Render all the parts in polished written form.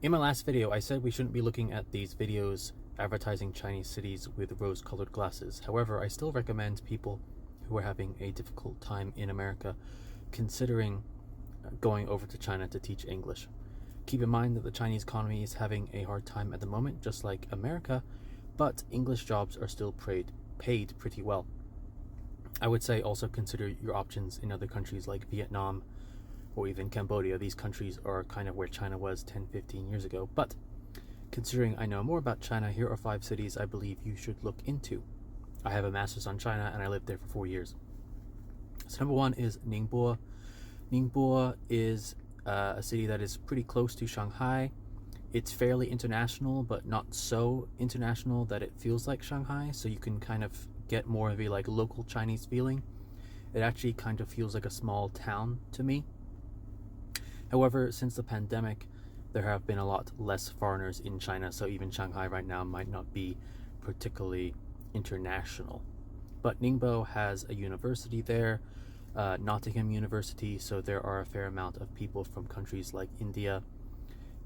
In my last video, I said we shouldn't be looking at these videos advertising Chinese cities with rose-colored glasses. However, I still recommend people who are having a difficult time in America considering going over to China to teach English. Keep in mind that the Chinese economy is having a hard time at the moment, just like America, but English jobs are still paid pretty well. I would say also consider your options in other countries like Vietnam or even Cambodia. These countries are kind of where China was 10-15 years ago. But considering I know more about China, here are 5 cities I believe you should look into. I have a master's on China and I lived there for 4 years. So number 1 is Ningbo. Ningbo is a city that is pretty close to Shanghai. It's fairly international, but not so international that it feels like Shanghai, so you can kind of get more of a like local Chinese feeling. It actually kind of feels like a small town to me. However, since the pandemic, there have been a lot less foreigners in China, so even Shanghai right now might not be particularly international. But Ningbo has a university there, Nottingham University, so there are a fair amount of people from countries like India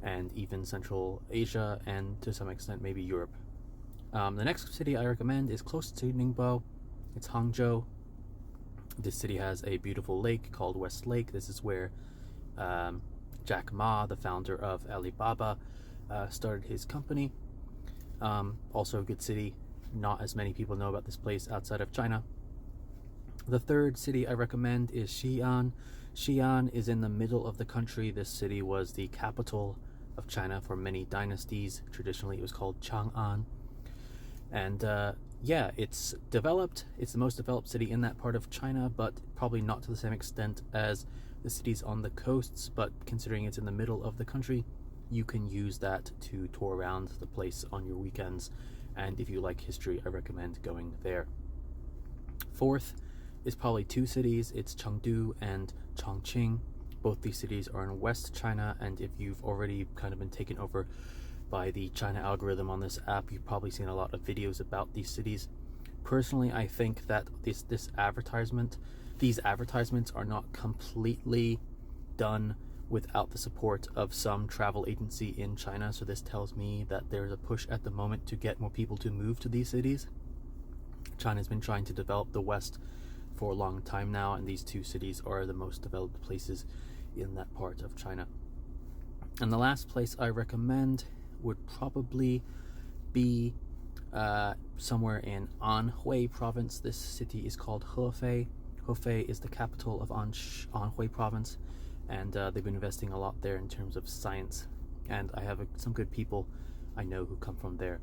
and even Central Asia, and to some extent maybe Europe. The next city I recommend is close to Ningbo. It's Hangzhou. This city has a beautiful lake called West Lake. This is where Jack Ma, the founder of Alibaba, started his company. Also a good city. Not as many people know about this place outside of China. The third city I recommend is Xi'an. Xi'an is in the middle of the country. This city was the capital of China for many dynasties. Traditionally it was called Chang'an. And yeah, it's developed. It's the most developed city in that part of China, but probably not to the same extent as the cities on the coasts. But considering it's in the middle of the country, you can use that to tour around the place on your weekends. And if you like history, I recommend going there. Fourth is probably 2 cities. It's Chengdu and Chongqing. Both these cities are in West China, and if you've already kind of been taken over by the China algorithm on this app, you've probably seen a lot of videos about these cities. Personally, I think that these advertisements are not completely done without the support of some travel agency in China. So this tells me that there's a push at the moment to get more people to move to these cities. China's been trying to develop the West for a long time now, and these 2 cities are the most developed places in that part of China. And the last place I recommend would probably be somewhere in Anhui province. This city is called Hefei. Hefei is the capital of Anhui province, and they've been investing a lot there in terms of science, and I have some good people I know who come from there.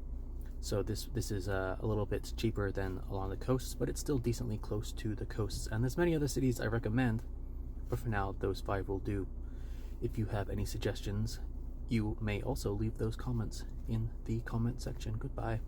So this is a little bit cheaper than along the coasts, but it's still decently close to the coasts. And there's many other cities I recommend, but for now those 5 will do. If you have any suggestions, you may also leave those comments in the comment section. Goodbye.